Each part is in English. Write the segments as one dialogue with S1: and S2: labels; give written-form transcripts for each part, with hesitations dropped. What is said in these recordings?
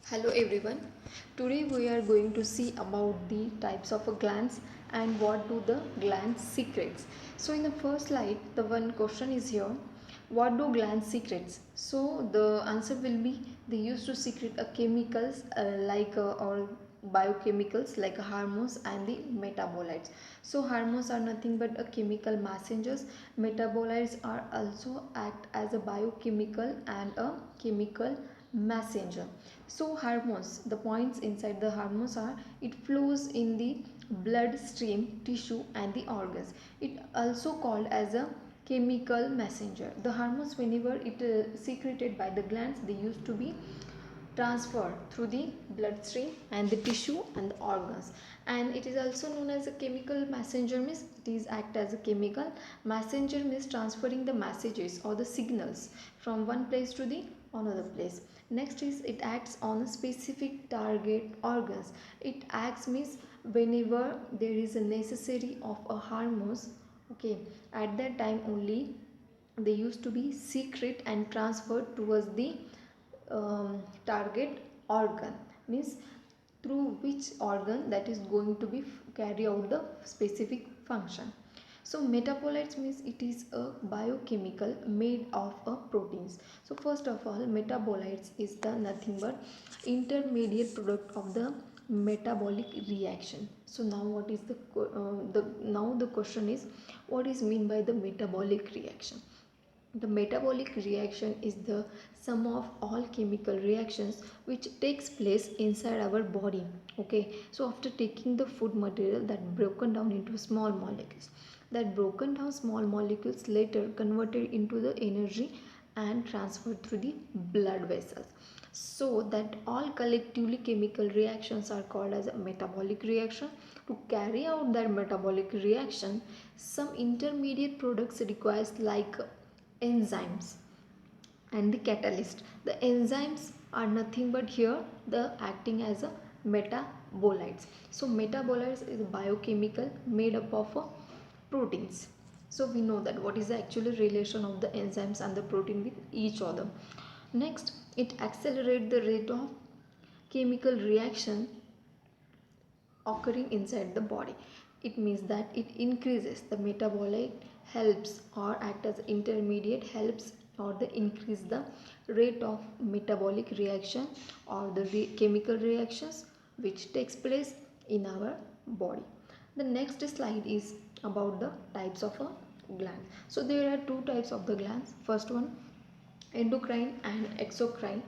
S1: Hello everyone. Today we are going to see about the types of glands and what do the glands secretes. So in the first slide, the one question is here, what do glands secretes? So the answer will be they used to secrete a chemicals or biochemicals like hormones and the metabolites. So hormones are nothing but a chemical messengers. Metabolites are also act as a biochemical and a chemical messenger. So hormones, the points inside the hormones are it flows in the blood stream, tissue and the organs. It also called as a chemical messenger. The hormones, whenever it secreted by the glands, they used to be transferred through the bloodstream and the tissue and the organs. And it is also known as a chemical messenger, means it is act as a chemical messenger, means transferring the messages or the signals from one place to the another place. Next is it acts on a specific target organs. It acts means whenever there is a necessary of a hormones, okay, at that time only they used to be secret and transferred towards the target organ, means through which organ that is going to be carry out the specific function. So metabolites means it is a biochemical made of a proteins. So first of all, metabolites is the nothing but intermediate product of the metabolic reaction. So now what is the question is, what is mean by the metabolic reaction? The metabolic reaction is the sum of all chemical reactions which takes place inside our body. Okay, so after taking the food material that broken down into small molecules, that broken down small molecules later converted into the energy and transferred through the blood vessels. So that all collectively chemical reactions are called as a metabolic reaction. To carry out that metabolic reaction, some intermediate products requires like enzymes and the catalyst. The enzymes are nothing but here the acting as a metabolites. So metabolites is a biochemical made up of proteins. So we know that what is the actual relation of the enzymes and the protein with each other. Next, it accelerates the rate of chemical reaction occurring inside the body. It means that it increases the metabolite helps or act as intermediate helps or the increase the rate of metabolic reaction or the chemical reactions which takes place in our body. The next slide is about the types of a gland. So there are two types of the glands. First one, endocrine and exocrine.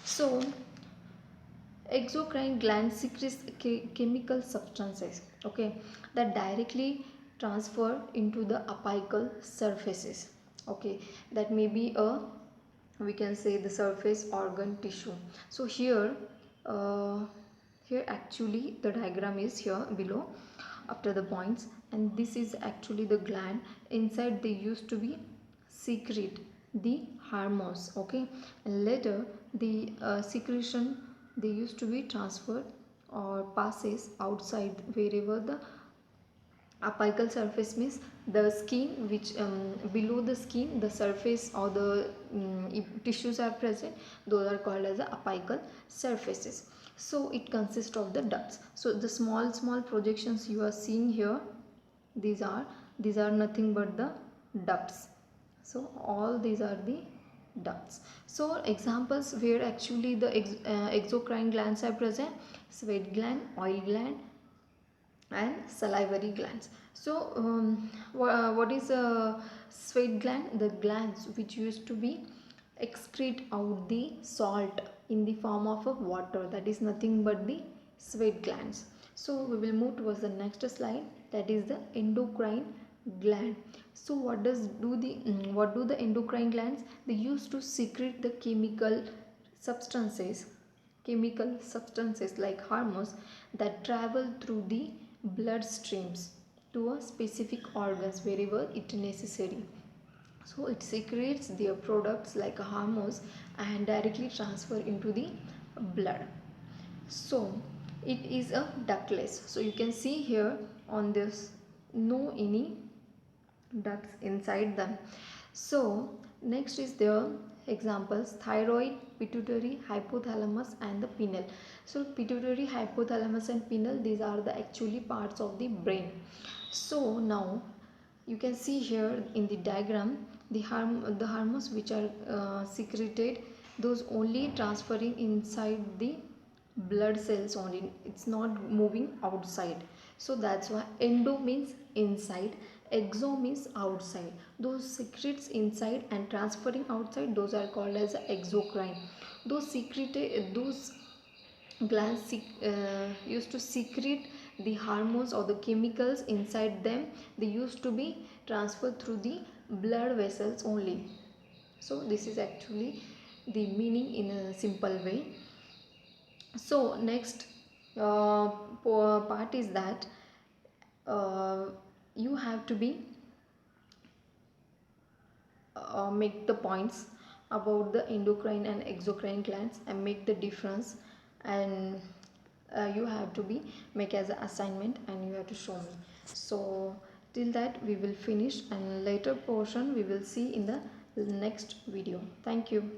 S1: So exocrine glands secretes chemical substances, okay, that directly transfer into the apical surfaces. Okay, that may be a, we can say, the surface organ tissue. So uh, here actually the diagram is here below after the points, and this is actually the gland. Inside they used to be secrete the hormones, okay, and later the secretion they used to be transferred or passes outside wherever the apical surface means the skin which below the skin the surface or the if tissues are present, those are called as the apical surfaces. So it consists of the ducts. So the small projections you are seeing here, these are nothing but the ducts. So all these are the ducts. So examples where actually the exocrine glands are present: sweat gland, oil gland and salivary glands. So what is a sweat gland? The glands which used to be excrete out the salt in the form of a water, that is nothing but the sweat glands. So we will move towards the next slide, that is the endocrine gland. So what do the endocrine glands? They used to secrete the chemical substances like hormones that travel through the blood streams to a specific organs wherever it necessary. So it secretes their products like hormones and directly transfer into the blood. So it is a ductless. So you can see here on this, no any ducts inside them. So next is the examples: thyroid, pituitary, hypothalamus and the pineal. So pituitary, hypothalamus and pineal, these are the actually parts of the brain. So now you can see here in the diagram the hormones which are secreted, those only transferring inside the blood cells only, it's not moving outside. So that's why endo means inside, exo means outside. Those secrets inside and transferring outside, those are called as exocrine. Those secreted, those glands used to secrete the hormones or the chemicals inside them, they used to be transferred through the blood vessels only. So this is actually the meaning in a simple way. So next part is that you have to be make the points about the endocrine and exocrine glands and make the difference, and you have to be make as an assignment and you have to show me. So till that we will finish, and later portion we will see in the next video. Thank you.